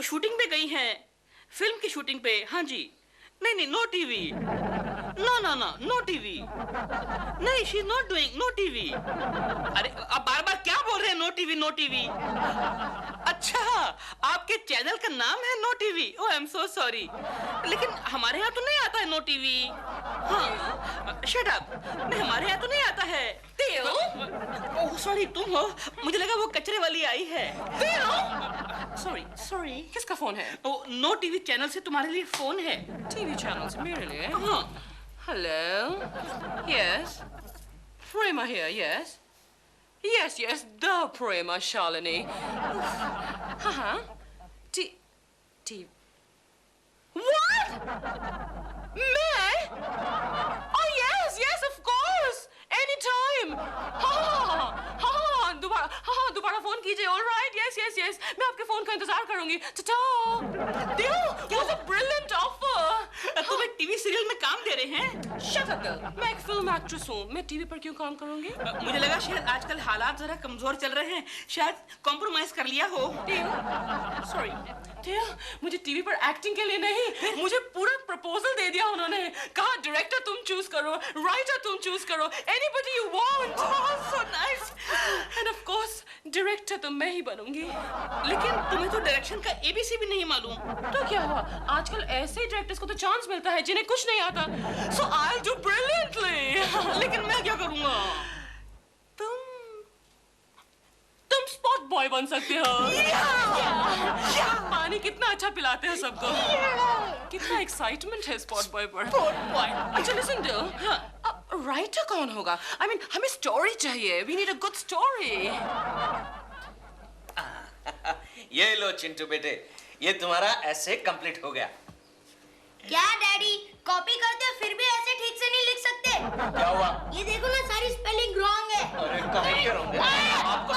Shooting पे गई हैं, फिल्म की शूटिंग पे। हाँ जी। नहीं नहीं, no TV. No no no, no TV. नहीं, she is not doing no TV. अरे अब बार बार क्या बोल रहे हैं, नो टीवी नो टीवी? अच्छा, आपके चैनल का नाम है no TV? Oh I am so sorry, लेकिन हमारे यहाँ तो नहीं आता है नो टीवी। हाँ, शट अप। नहीं, हमारे यहाँ तो नहीं आता है। ओह सॉरी, तुम हो? मुझे लगा वो कचरे वाली आई है। Sorry sorry. किसका फोन है? ओ, नो टीवी चैनल से तुम्हारे लिए फोन है। टीवी चैनल से मेरे लिए? हाँ। Hello, yes, Prema here, yes, yes yes, the Prema Shalini. हाँ, टी टी व्हाट? मैं? Oh yes, yes, of course, anytime. हाँ, दोबारा फोन कीजिए. All right, yes, yes, yes. मैं आपके फोन का इंतजार करूंगी. Ta-ta. Dear, what a brilliant offer. तुम्हें टीवी सीरियल में काम दे रहे हैं? Shut up, girl. मैं एक फिल्म एक्ट्रेस हूँ. मैं टीवी पर क्यों काम करूंगी? मुझे लगा शायद आजकल हालात जरा कमजोर चल रहे हैं, शायद कॉम्प्रोमाइज कर लिया हो। सॉरी, मुझे टीवी पर एक्टिंग के लिए नहीं, मुझे पूरा प्रपोजल दे दिया उन्होंने. कहा डायरेक्टर तुम चूज करो, राइटर तुम चूज करो, anybody you want. So nice. End of course director तो मैं ही बनूंगी. लेकिन तुम्हें तो डायरेक्शन का एबीसी भी नहीं मालूम। तो क्या हुआ, आजकल ऐसे डायरेक्टर्स को तो चांस मिलता है जिन्हें कुछ नहीं आता. सो आई विल डू ब्रिलियंटली. लेकिन मैं क्या करूंगा? तुम स्पॉट बॉय बन सकते हो. पानी कितना अच्छा पिलाते हैं सबको. कितना एक्साइटमेंट है स्पॉट बॉय पर. अच्छा लिसन डू, राइटर कौन होगा? आई मीन हमें स्टोरी चाहिए. We need a good story. ये लो चिंटू बेटे, ये तुम्हारा ऐसे कंप्लीट हो गया. क्या डैडी, कॉपी करते हो फिर भी ऐसे ठीक से नहीं लिख सकते? क्या हुआ? ये देखो ना, सारी स्पेलिंग रॉन्ग है. अरे कहीं के होंगे. आपको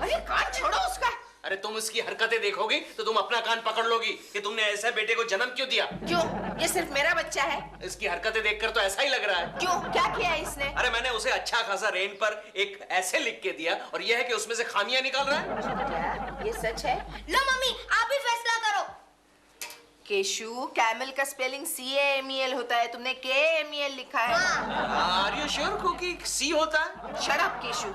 अरे कान छोड़ो उसका. अरे तुम उसकी हरकतें देखोगी तो तुम अपना कान पकड़ लोगी कि तुमने ऐसे बेटे को जन्म क्यों दिया. क्यों, ये सिर्फ मेरा बच्चा है? इसकी हरकतें देखकर तो ऐसा ही लग रहा है. क्यों, क्या किया है इसने? अरे मैंने उसे अच्छा खासा रेन पर एक ऐसे लिख के दिया और यह है कि उसमें से खामियां निकाल रहा है. क्या ये सच है? लो मम्मी, आप ही फैसला करो. केशु, कैमल का स्पेलिंग CAMEL होता है, तुमने KMEL लिखा है. आर यू श्योर कि सी होता है? Shut up Keshu.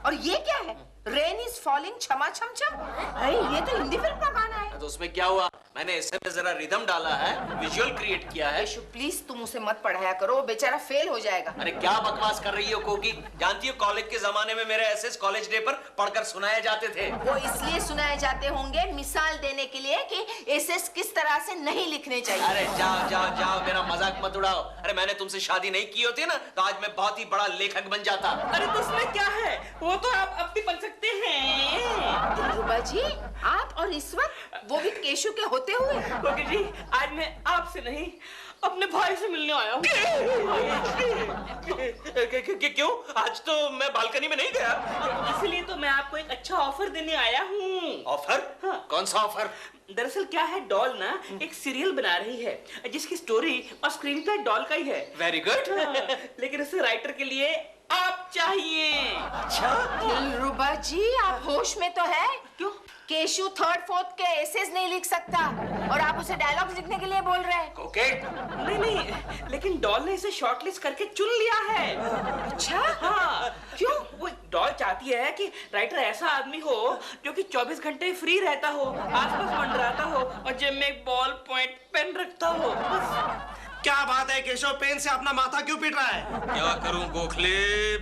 और ये क्या है? रेन इज फॉलिंग छमा छम छम. अरे ये तो हिंदी फिल्म का गाना है. तो उसमें क्या हुआ? मैंने इसमें जरा रिदम डाला है, विजुअल क्रिएट किया है. केशु प्लीज तुम उसे मत पढ़ाया करो, वो बेचारा फेल हो जाएगा. अरे क्या बकवास कर रही हो कोकी? जानती हो कॉलेज के जमाने में मेरे एसेस कॉलेज डे पर पढ़कर सुनाए जाते थे. वो इसलिए सुनाए जाते होंगे मिसाल देने के लिए कि एसेस किस तरह से नहीं लिखने चाहिए. अरे जाओ जाओ जाओ, मेरा मजाक मत उड़ाओ. अरे मैंने तुमसे शादी नहीं की होती ना तो आज मैं बहुत ही बड़ा लेखक बन जाता. अरे तो उसमें क्या है, वो तो आप अब भी बन सकते हैं. दिलरुबा जी, आप और इस वक्त वो भी केशु के होते हुए. ओके जी, आज मैं आपसे नहीं अपने भाई से मिलने आया हूँ. क्यों? आज तो मैं बालकनी में नहीं गया. इसलिए तो मैं आपको एक अच्छा ऑफर देने आया हूँ. ऑफर? हाँ. कौन सा ऑफर? दरअसल क्या है, डॉल ना एक सीरियल बना रही है जिसकी स्टोरी और स्क्रीन प्ले डॉल का ही है. Very good. लेकिन उसे राइटर के लिए आप चाहिए. अच्छा. दिलरुबा जी, आप होश में तो है? क्यों? केशु थर्ड फोर्थ के एसेस नहीं लिख सकता और आप उसे डायलॉग्स लिखने के लिए बोल रहे हैं. ओके. नहीं, लेकिन डॉल ने इसे शॉर्टलिस्ट करके चुन लिया है. अच्छा? हाँ. क्यों? वो डॉल चाहती है कि राइटर ऐसा आदमी हो जो कि 24 घंटे फ्री रहता हो, आसपास मंडराता हो और जेब में एक बॉल पॉइंट पेन रखता हो. क्या बात है केशव, पेन से अपना माथा क्यों पीट रहा है? क्या करूं गोखले,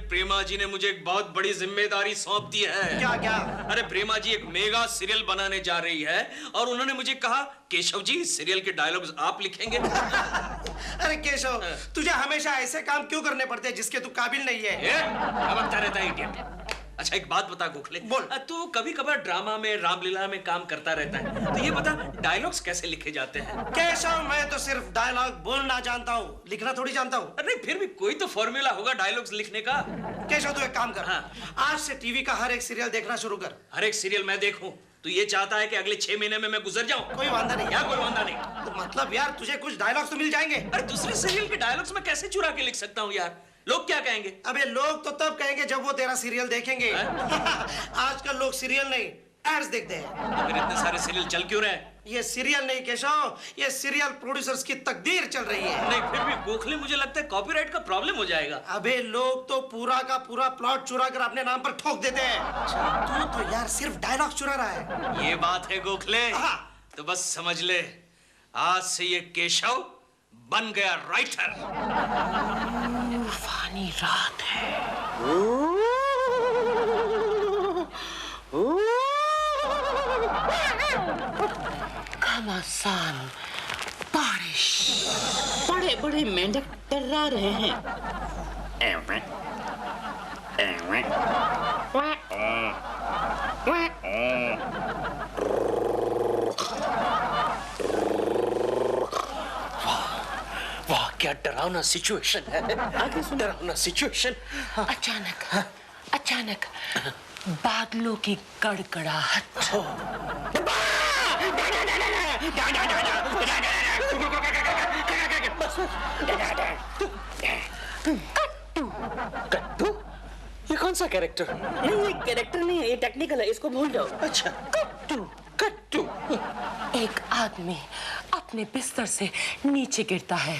प्रेमा जी ने मुझे एक बहुत बड़ी जिम्मेदारी सौंप दी है. क्या क्या? अरे प्रेमा जी एक मेगा सीरियल बनाने जा रही है और उन्होंने मुझे कहा केशव जी सीरियल के डायलॉग्स आप लिखेंगे. अरे केशव, तुझे हमेशा ऐसे काम क्यों करने पड़ते हैं जिसके तू काबिल नहीं है? अब रहता है इडियट. अच्छा एक बात बता गोखले, बोल. तू कभी कभार ड्रामा में, रामलीला में काम करता रहता है, तो ये बता डायलॉग्स कैसे लिखे जाते हैं? केशव, मैं तो सिर्फ डायलॉग बोलना जानता हूँ, लिखना थोड़ी जानता हूँ. अरे फिर भी कोई तो फॉर्मूला होगा डायलॉग्स लिखने का. केशव तू एक काम कर. हाँ. आज से टीवी का हर एक सीरियल देखना शुरू कर. हर एक सीरियल मैं देखूं? तू ये चाहता है कि अगले 6 महीने में मैं गुजर जाऊं? कोई वांदा नहीं. या कोई वांदा नहीं. तो मतलब यार तुझे कुछ डायलॉग्स तो मिल जाएंगे. अरे दूसरे सीरियल के डायलॉग्स मैं कैसे चुरा के लिख सकता हूँ यार? लोग क्या कहेंगे? अबे लोग तो तब कहेंगे जब वो तेरा सीरियल देखेंगे। आजकल लोग सीरियल नहीं एड्स देखते हैं। तो फिर इतने सारे सीरियल चल क्यों रहे हैं? ये सीरियल नहीं केशव, ये सीरियल प्रोड्यूसर्स की तकदीर चल रही है। नहीं फिर भी गोखले मुझे लगता है कॉपीराइट का प्रॉब्लम हो जाएगा। अबे लोग तो पूरा का पूरा प्लॉट चुरा कर अपने नाम पर ठोक देते हैं। तू तो यार सिर्फ डायलॉग चुरा रहा है। ये बात है गोखले। हाँ। तो बस समझ ले, आज से ये केशव बन गया राइटर। तूफानी रात है। घमासान बारिश। बड़े बड़े मेंढक टर्रा रहे हैं। वाह क्या डरावना सिचुएशन है। डरावना सिचुएशन। अचानक बादलों की कड़कड़ाहट। कट्टू, ये कौन सा कैरेक्टर? नहीं ये कैरेक्टर नहीं है, ये टेक्निकल है, इसको भूल जाओ। अच्छा कट्टू। एक आदमी अपने बिस्तर से नीचे गिरता है।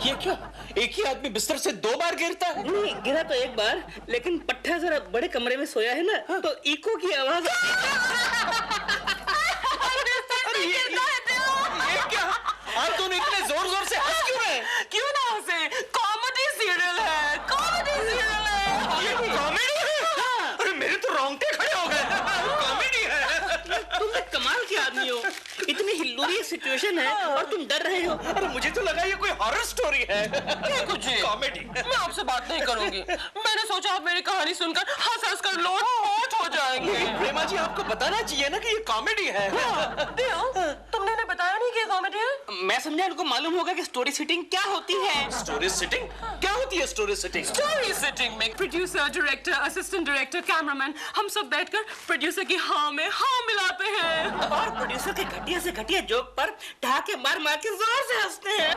ये क्या, एक ही आदमी बिस्तर से 2 बार गिरता है? नहीं गिरा तो एक बार, लेकिन पट्टा जरा बड़े कमरे में सोया है ना, तो इको की आवाज। ये क्या, आप दोनों इतने जोर जोर से हंस क्यों रहे? क्यों ना हंसे? कॉमेडी सीरियल है, कॉमेडी सीरियल है। ये कॉमेडी है? अरे मेरे तो रोंगटे खड़े हो गए। कॉमेडी है? तुम तो कमाल के आदमी हो, इतनी हिल्लोरी सिचुएशन है और तुम डर रहे हो। अरे मुझे तो लगा ये कोई हॉरर स्टोरी है। कुछ नहीं। कॉमेडी। मैं आपसे बात नहीं करूंगी। मैंने सोचा आप मेरी कहानी सुनकर हंस हंस कर लोट हो जाएंगे। प्रेमा जी आपको बताना चाहिए ना कि ये कॉमेडी है। तुमने ने बताया नहीं कि ये कॉमेडी है? मैं समझा इनको मालूम होगा कि स्टोरी सेटिंग क्या होती है। स्टोरी सिटिंग क्या होती है? स्टोरी सिटिंग स्टोरी सेटिंग में producer, director, assistant director, cameraman हम सब बैठकर प्रोड्यूसर की हाँ में हाँ मिलाते हैं और प्रोड्यूसर के घटिया से घटिया जोक पर ठहाके मार मार के जोर से हंसते हैं।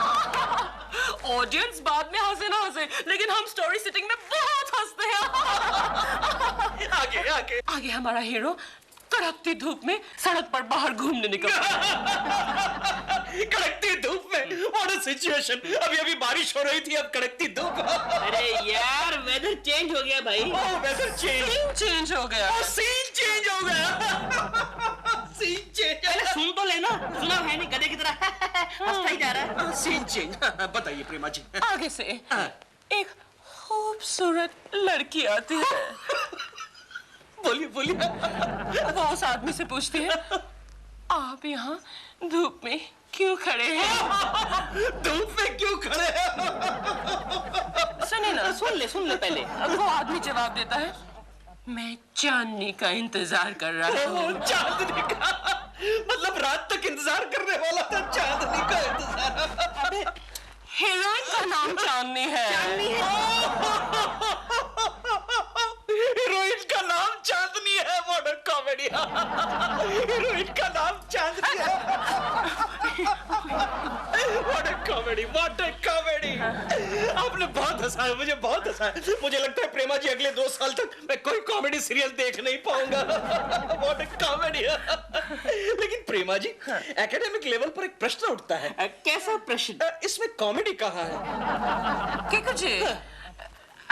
ऑडियंस बाद में हंसे ना हंसे, लेकिन हम स्टोरी सेटिंग में बहुत हंसते हैं। आगे हमारा हीरो कड़कती धूप में सड़क पर बाहर घूमने निकलता है। कड़कती धूप में, व्हाट अ सिचुएशन। अभी बारिश हो रही थी, अब कड़कती धूप। अरे यार वेदर चेंज हो गया भाई। वेदर चेंज हो गया। सीन चेंज हो गया। Scene change. पहले सुन तो लेना, सुना है नहीं गधे की तरह हंसता ही जा रहा है। Scene change. बताइए प्रेमा जी। आगे से एक खूबसूरत लड़की आती है। बोलिए। वो उस आदमी से पूछती है, आप यहाँ धूप में क्यों खड़े हैं? धूप में क्यों खड़े हैं? सुनिए ना, सुन ले पहले। वो आदमी जवाब देता है, मैं चांदनी का इंतजार कर रहा हूँ। चांदनी का मतलब रात तक इंतजार करने वाला था, चांदनी का इंतजार। हीरोइन का नाम चांदनी है। हीरोइन का नाम चांदनी है। What a comedy. हीरोइन का नाम चांदनी है। What a comedy. आपने बहुत हंसाया, मुझे बहुत हंसाया। मुझे लगता है प्रेमा जी अगले 2 साल तक मैं कोई कॉमेडी सीरियल देख नहीं पाऊंगा। What a comedy. लेकिन प्रेमा जी, एकेडमिक लेवल पर एक प्रश्न उठता है। कैसा प्रश्न? इसमें कॉमेडी कहाँ है? क्या जी,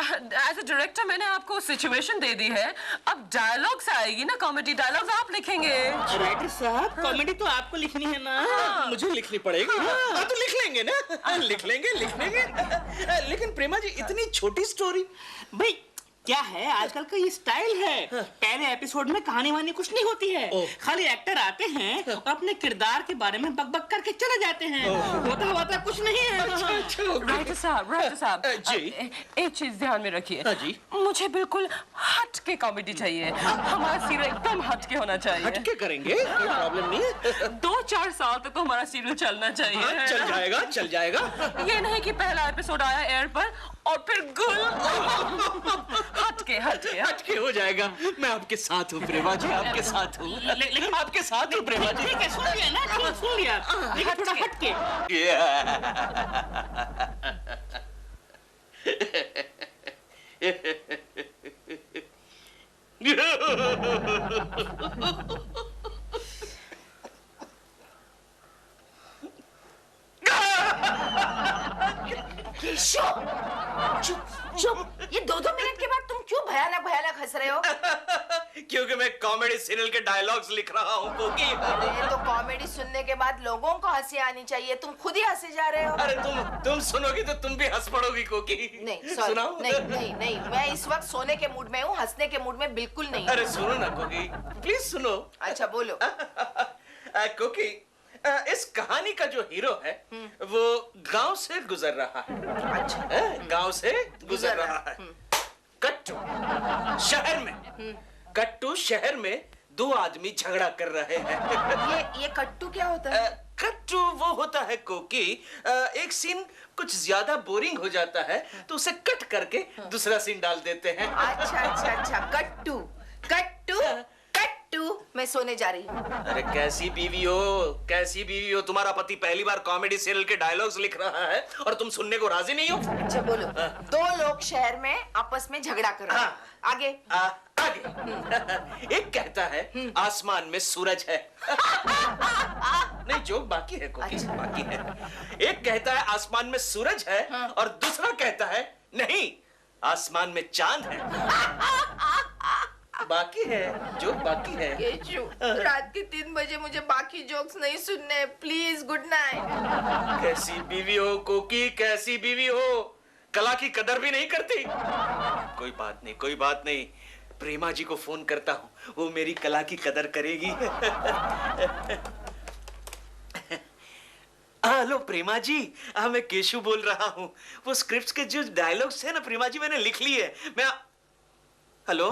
एज अ डायरेक्टर मैंने आपको सिचुएशन दे दी है, अब डायलॉग्स आएगी ना, कॉमेडी डायलॉग्स आप लिखेंगे। राइटर साहब कॉमेडी तो आपको लिखनी है ना। मुझे लिखनी पड़ेगी। तो लिख लेंगे ना। लिख लेंगे। लेकिन प्रेमा जी इतनी छोटी स्टोरी। भाई क्या है, आजकल का ये स्टाइल है। पहले एपिसोड में कहानी वानी कुछ नहीं होती है, खाली एक्टर आते हैं और अपने किरदार के बारे में बक करके चले जाते हैं। होता कुछ नहीं है। राइटर साहब जी। एक चीज ध्यान में रखिए। हाँ जी। मुझे बिल्कुल हट के कॉमेडी चाहिए। हमारा सीरियल एकदम हट के होना चाहिए। हटके करेंगे, कोई प्रॉब्लम नहीं है। 2-4 साल तक तो हमारा सीरियल चलना चाहिए। चल जाएगा। ये नहीं कि पहला एपिसोड आया एयर पर और फिर गुल। हटके हो जाएगा। मैं आपके साथ हूँ प्रेमा जी, आपके साथ हूँ। लेकिन आपके साथ हूँ प्रेमा जी। ठीक है, सुन लिया ना, सुन लिया, लेकिन थोड़ा हट के। केशव, चुप चुप। ये 2-2 मिनट के बाद तुम क्यों भयानक भयानक हंस रहे हो? क्योंकि मैं कॉमेडी सीरियल के डायलॉग्स लिख रहा हूँ कोकी। अरे ये तो कॉमेडी सुनने के बाद लोगों को हंसी आनी चाहिए, तुम खुद ही हंसे जा रहे हो। अरे तुम सुनोगी तो तुम भी हंस पड़ोगी कोकी। नहीं सॉरी, नहीं, मैं इस वक्त सोने के मूड में हूँ, हंसने के मूड में बिल्कुल नहीं। अरे सुनो ना कोकी, प्लीज सुनो। अच्छा बोलो। कोकी, इस कहानी का जो हीरो है वो गांव से गुजर रहा है। अच्छा, गांव से गुजर रहा है। कट्टू शहर में, कट्टू शहर में 2 आदमी झगड़ा कर रहे हैं। ये कट्टू क्या होता है? कट्टू वो होता है कोकी, एक सीन कुछ ज्यादा बोरिंग हो जाता है तो उसे कट करके दूसरा सीन डाल देते हैं। अच्छा, कट्टू कट्टू कट्टू। मैं सोने जा रही हूँ। अरे कैसी बीवी हो, तुम्हारा पति पहली बार कॉमेडी सीरियल के डायलॉग्स लिख रहा है और तुम सुनने को राजी नहीं हो। अच्छा बोलो। 2 लोग शहर में आपस में झगड़ा कर रहे हैं। आगे आगे। एक कहता है आसमान में सूरज है। नहीं, जोक बाकी है कोकी, अच्छा। बाकी है। एक कहता है आसमान में सूरज है और दूसरा कहता है नहीं, आसमान में चांद है। बाकी है, जोक बाकी है। केशव, रात के 3 बजे मुझे बाकी जोक्स नहीं सुनने, प्लीज। Good night. कैसी बीवी हो कोकी, कैसी बीवी हो, कला की कदर भी नहीं करती। कोई बात नहीं, प्रेमा जी को फोन करता हूँ, वो मेरी कला की कदर करेगी। हेलो प्रेमा जी, मैं केशव बोल रहा हूँ। वो स्क्रिप्ट के जो डायलॉग्स है ना प्रेमा जी, मैंने लिख लिए। मैं हेलो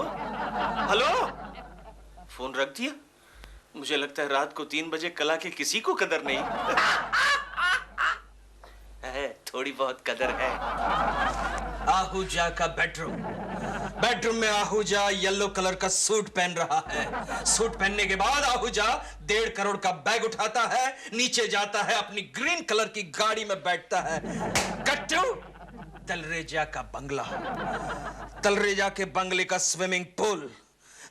फोन रख दिया। मुझे लगता है रात को 3 बजे कला की किसी को कदर नहीं है। थोड़ी बहुत कदर है। आहूजा का बेडरूम में आहूजा येलो कलर का सूट पहन रहा है। सूट पहनने के बाद आहूजा 1.5 करोड़ का बैग उठाता है, नीचे जाता है, अपनी ग्रीन कलर की गाड़ी में बैठता है। कट्टू तलरेजा का बंगला, तलरेजा के बंगले का swimming pool,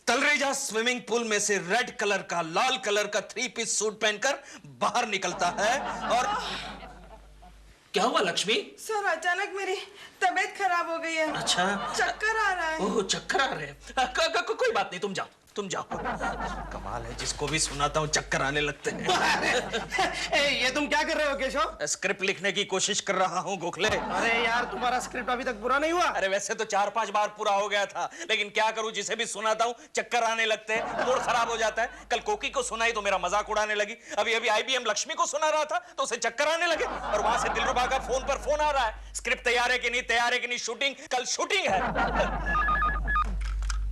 Talreja swimming pool में से रेड कलर का, लाल कलर का 3 पीस सूट पहनकर बाहर निकलता है। और क्या हुआ लक्ष्मी? सर, अचानक मेरी तबीयत खराब हो गई है। अच्छा, चक्कर आ रहा है। ओह चक्कर आ रहे हैं। कोई बात नहीं, तुम जाओ। कमाल है, जिसको भी सुनाता हूँ चक्कर आने लगते हैं। ये तुम क्या कर रहे हो केशव? स्क्रिप्ट लिखने की कोशिश कर रहा हूँ गोखले। अरे यार, तुम्हारा स्क्रिप्ट अभी तक पूरा नहीं हुआ? अरे वैसे तो 4-5 बार पूरा हो गया था, लेकिन क्या करूं, जिसे भी सुनाता हूं चक्कर आने लगते हैं, मूड खराब हो जाता है। कल कोकी को सुनाई तो मेरा मजाक उड़ाने लगी। अभी IBM लक्ष्मी को सुना रहा था तो उसे चक्कर आने लगे, और वहां से दिलरुबा का फोन आ रहा है, स्क्रिप्ट तैयार है कि नहीं, शूटिंग, कल शूटिंग है।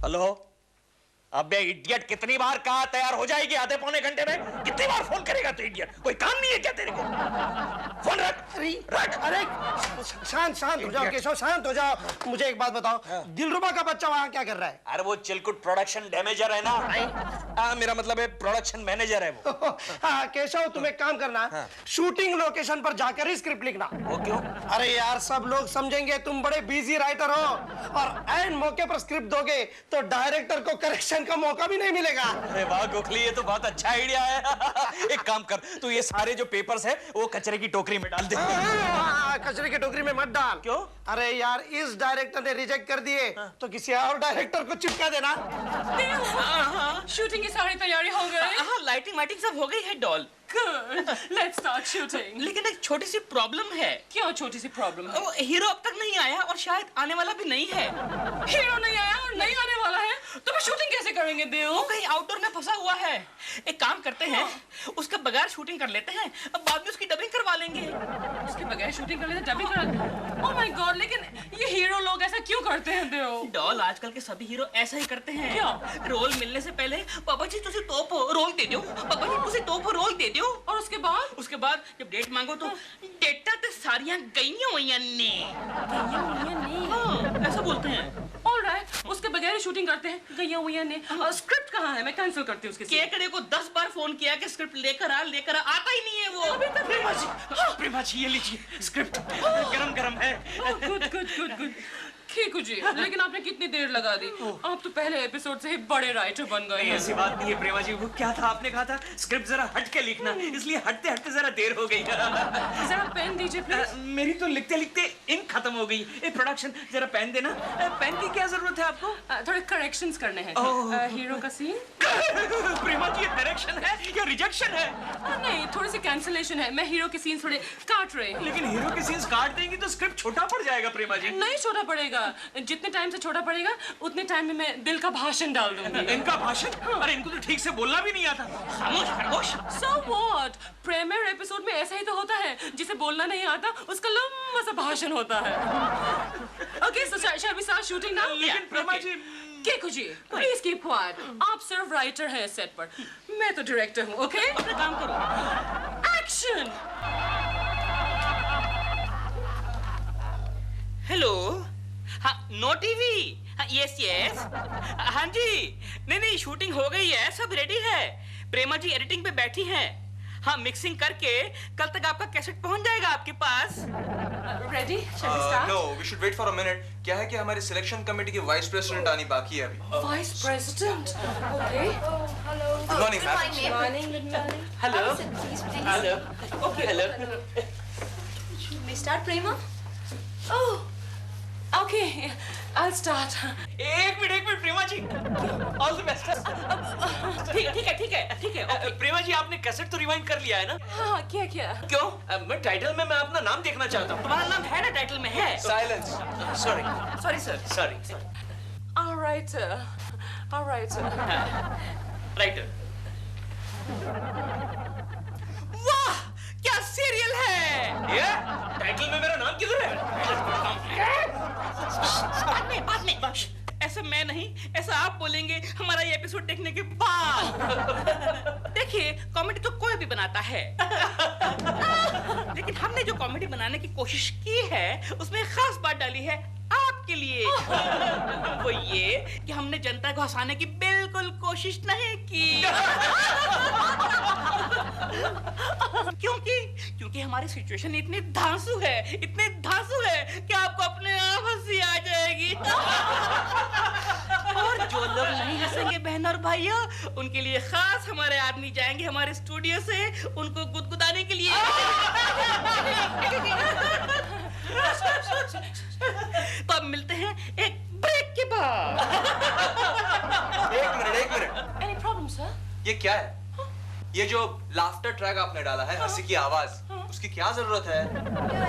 हेलो, अबे इडियट, कितनी बार कहा तैयार हो जाएगी आधे पौने घंटे में? कितनी बार फोन करेगा तू इडियट? कोई काम नहीं है क्या तेरे को? फोन रख। अरे शांत हो जाओ केशव, शांत हो जाओ। मुझे एक बात बताओ, दिलरुबा का बच्चा वहाँ क्या कर रहा है? अरे वो चिलकुट प्रोडक्शन डैमेजर है ना। मेरा मतलब है प्रोडक्शन मैनेजर है वो। हाँ केशव, तुम एक काम करना, शूटिंग लोकेशन पर जाकर ही स्क्रिप्ट लिखना। वो क्यों? अरे यार, सब लोग समझेंगे तुम बड़े बिजी राइटर हो, और ऐन मौके पर स्क्रिप्ट दोगे तो डायरेक्टर को करेक्शन का मौका भी नहीं मिलेगा। अरे वाह गोखली, ये तो बहुत अच्छा आइडिया है। एक काम कर, तू ये सारे जो पेपर्स है वो कचरे की टोकरी में डाल दे। कचरे की टोकरी में मत डाल। क्यों? अरे यार, इस डायरेक्टर ने रिजेक्ट कर दिए तो किसी और डायरेक्टर को चिपका देना। शूटिंग की सारी तैयारी हो गई। हाँ, लाइटिंग वाइटिंग सब हो गई है doll. Good. Let's start shooting. लेकिन एक छोटी सी प्रॉब्लम है। क्या छोटी सी प्रॉब्लम है? वो हीरो अब तक नहीं आया और शायद आने वाला भी नहीं है। हीरो नहीं आया और नहीं आने वाला है, तो फिर शूटिंग कैसे करेंगे देव? वो कहीं आउटडोर में फंसा हुआ है। एक काम करते हैं, उसके बगैर शूटिंग कर लेते हैं, अब बाद में उसकी डबिंग करवा लेंगे। उसके बगैर शूटिंग कर लेते, डबिंग कर। ओह माय गॉड, लेकिन ये हीरो लोग ऐसा क्यों करते हैं देव? डॉल, आजकल के सभी हीरो ऐसा ही करते हैं। क्या? रोल मिलने से पहले पापा जी तुझे तोप रोल दे दो, पापा जी तुझे तोप रोल दे दो, और उसके बाद जब डेट मांगो तो डेटा ते सारियां गईयां हुईयां ने। हाँ, ऐसा बोलते हैं। ऑलराइट, उसके बगैर ही शूटिंग करते हैं, गईया हुईया ने। और स्क्रिप्ट कहाँ है? मैं कैंसिल करती हूँ उसके साथ। केकड़े को 10 बार फोन किया कि स्क्रिप्ट लेकर आ, आता ही नहीं है वो। प्रेमा जी, ये लीजिए स्क्रिप्ट, गरम है। गुड। खीकू जी, लेकिन आपने कितनी देर लगा दी? आप तो पहले एपिसोड से ही बड़े राइटर बन गए नहीं, हैं। ऐसी बात नहीं है प्रेमा जी। वो क्या था, आपने कहा था स्क्रिप्ट जरा हट के लिखना, इसलिए हटते हटते जरा देर हो गई। जरा पेन दीजिए प्लीज। मेरी तो लिखते लिखते इंक खत्म हो गई। ए प्रोडक्शन, जरा पेन देना। पेन की क्या जरूरत है आपको? थोड़े करेक्शंस करने हैं। हीरो का सीन? प्रेमा जी, ये डायरेक्शन है या रिजेक्शन है? नहीं, थोड़ी सी कैंसिलेशन है। मैं हीरो के सीन थोड़े काट रही हूँ। लेकिन हीरो के सीन्स काट देंगी तो स्क्रिप्ट छोटा पड़ जाएगा प्रेमा जी। नहीं छोटा पड़ेगा, जितने टाइम से छोटा पड़ेगा उतने टाइम में मैं दिल का भाषण डाल दूंगी। इनका भाषण? अरे इनको तो ठीक से बोलना भी नहीं आता। खामोश खरगोश। So what? प्रीमियर एपिसोड में ऐसा ही तो होता है, जिसे बोलना नहीं आता उसका लंबा सा भाषण होता है। Okay, so shall we start shooting now? लेकिन प्रेमा जी, केकू जी, प्लीज कीप क्वाइट। आप सिर्फ राइटर हैं सेट पर, मैं तो डायरेक्टर हूँ। ओके, अपना काम करो। एक्शन। हेलो। हाँ, नो टीवी। Yes yes. हाँ जी। नहीं, शूटिंग हो गई है, सब रेडी है। प्रेमा जी एडिटिंग पे बैठी हैं। हाँ, मिक्सिंग करके कल तक आपका कैसेट पहुंच जाएगा आपके पास। Ready? Shall we start? No, we should wait for a minute. क्या है कि हमारी सिलेक्शन कमेटी की वाइस प्रेसिडेंट आनी बाकी है अभी। Vice president. Okay. Good morning ma'am. Morning, good morning. Hello. Hello. Okay, hello. We start, Prema? Oh, okay, I'll start. एक minute Prema ji, all the best. ठीक है। ओके। प्रेमा जी, आपने कैसेट तो रिवाइंड कर लिया है ना? हाँ, क्या? क्यों? मैं टाइटल में मैं अपना नाम देखना चाहता हूँ। तुम्हारा नाम है ना टाइटल में है? Silence. Sorry sorry sir. Sorry. All right, writer. वाह, क्या सीरियल है। ये टाइटल में मेरा नाम किधर है? बाद में। ऐसा मैं नहीं, ऐसा आप बोलेंगे हमारा ये एपिसोड देखने के बाद। देखिए, कॉमेडी तो कोई भी बनाता है, लेकिन हमने जो कॉमेडी बनाने की कोशिश की है उसमें एक खास बात डाली है आपके लिए। वो ये कि हमने जनता को हंसाने की बिल्कुल कोशिश नहीं की। क्योंकि हमारी सिचुएशन इतनी धांसू है कि आपको अपने आप हंसी आ जाएगी। और जो लोग नहीं हंसेंगे बहन और भाइयों, उनके लिए खास हमारे आदमी जाएंगे हमारे स्टूडियो से उनको गुदगुदाने के लिए। तो अब मिलते हैं एक ब्रेक के बाद। एक मिनट। Any problem, sir? ये क्या है? ये जो लाफ्टर ट्रैक आपने डाला है, हंसी की आवाज, उसकी क्या जरूरत है?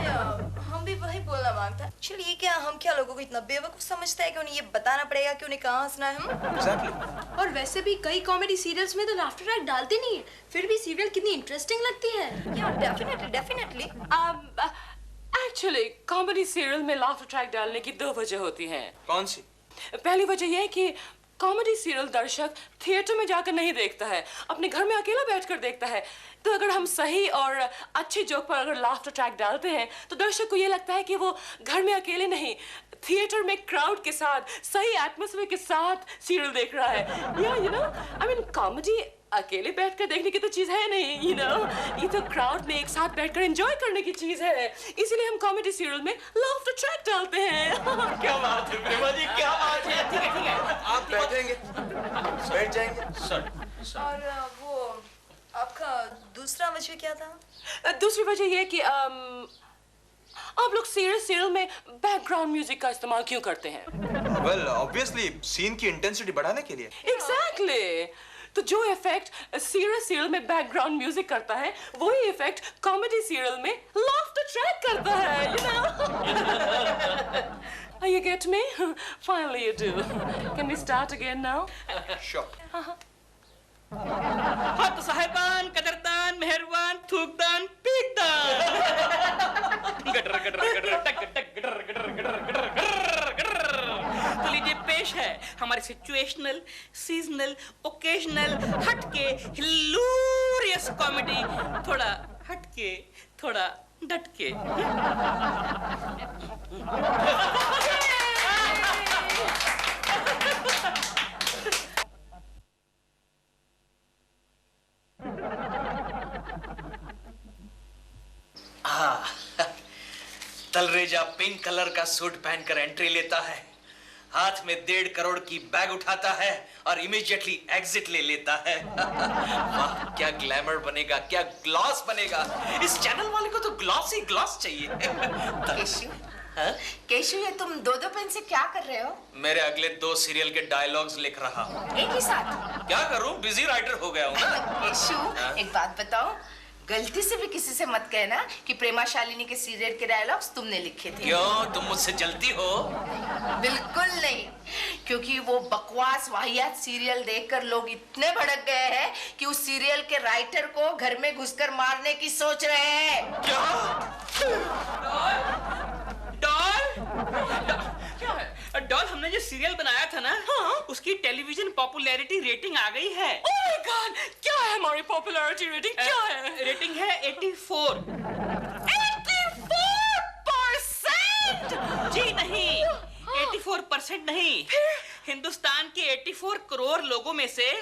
या, हम भी वही बोलना मांगता है। एक्चुअली ये क्या, हम क्या लोगों को इतना बेवकूफ समझते हैं कि उन्हें ये बताना पड़ेगा कि उन्हें कहाँ हंसना है हम? एग्जैक्टली। और वैसे भी कई कॉमेडी सीरियल्स में तो लाफ्टर ट्रैक डालते नहीं है, फिर भी सीरियल कितनी इंटरेस्टिंग लगती है। या, डेफिनेटली। Actually, कॉमेडी सीरियल में लाफ्टर ट्रैक डालने की दो वजह होती हैं। कौन सी? पहली वजह यह है कि कॉमेडी सीरियल दर्शक थिएटर में जाकर नहीं देखता है, अपने घर में अकेला बैठकर देखता है। तो अगर हम सही और अच्छे जोक पर अगर लाफ्टर ट्रैक डालते हैं तो दर्शक को ये लगता है कि वो घर में अकेले नहीं, थिएटर में क्राउड के साथ, सही एटमॉस्फेयर के साथ सीरियल देख रहा है। या you know, I mean comedy अकेले बैठकर देखने की तो चीज है नहीं, यू नो, ये तो क्राउड में एक साथ बैठकर एंजॉय करने की चीज है। इसीलिए हम कॉमेडी सीरियल में लाफ्टर ट्रैक डालते हैं। क्या बात है प्रेमा जी, क्या बात है। ठीक है। आप बैठेंगे? बैठ जाएंगे। और वो आपका दूसरा वजह क्या था? दूसरी वजह ये कि आप लोग सीरियल में बैकग्राउंड म्यूजिक का इस्तेमाल क्यों करते हैं? वेल, ऑब्वियसली सीन की इंटेंसिटी बढ़ाने के लिए। एग्जैक्टली। तो जो इफेक्ट सीरियल में बैकग्राउंड म्यूजिक करता है, वही इफेक्ट कॉमेडी सीरियल में लाफ्टर ट्रैक करता है, you know. You get me? Finally you do. Can we start again now? Sure. हाँ तो साहेबान, कदरदान, मेहरबान, थूकदान, पीकदान। गटर गटर गटर टक टक gutter gutter gutter gutter gutter. तो लीजिए पेश है हमारी सिचुएशनल, सीजनल, ओकेजनल, हटके, हिलूरियस कॉमेडी। थोड़ा हटके, थोड़ा डटके। तलरेजा पिंक कलर का सूट पहनकर एंट्री लेता है, हाथ में 1.5 करोड़ की बैग उठाता है और इमीडिएटली एग्जिट ले लेता है। वाह, क्या ग्लैमर बनेगा, क्या ग्लॉस बनेगा। इस चैनल वाले को तो ग्लॉस ही ग्लॉस चाहिए। केशु, हाँ? केशु, ये तुम दो पेन से क्या कर रहे हो? मेरे अगले 2 सीरियल के डायलॉग्स लिख रहा हूँ। एक ही साथ? क्या करूं, बिजी राइटर हो गया हूँ ना। केशु, एक बात बताओ, गलती से भी किसी से मत कहना कि प्रेमा शालिनी के सीरियल के डायलॉग्स तुमने लिखे थे। क्यों, तुम मुझसे जलती हो? बिल्कुल नहीं, क्योंकि वो बकवास वाहियात सीरियल देखकर लोग इतने भड़क गए हैं कि उस सीरियल के राइटर को घर में घुसकर मारने की सोच रहे हैं। क्या? क्या है? डॉल, हमने जो सीरियल बनाया था ना, हाँ? उसकी टेलीविजन पॉपुलैरिटी रेटिंग आ गई है। Oh my God! क्या है हमारी पॉपुलैरिटी रेटिंग? क्या है? रेटिंग है 84। 84%! जी नहीं, 84% नहीं। हिंदुस्तान के 84 करोड़ लोगों में से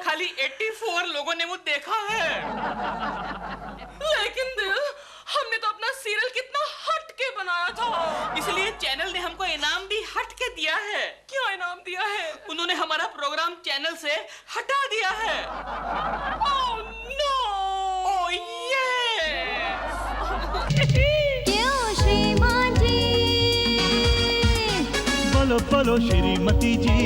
खाली 84 लोगों ने वो देखा है। लेकिन दिल, हमने तो अपना सीरियल कितना हट के बनाया था। इसलिए चैनल ने हमको इनाम भी हट के दिया है। क्या इनाम दिया है? उन्होंने हमारा प्रोग्राम चैनल से हटा दिया है। Oh no! ओह ये! क्यों श्रीमान जी? बोलो बोलो श्रीमती जी।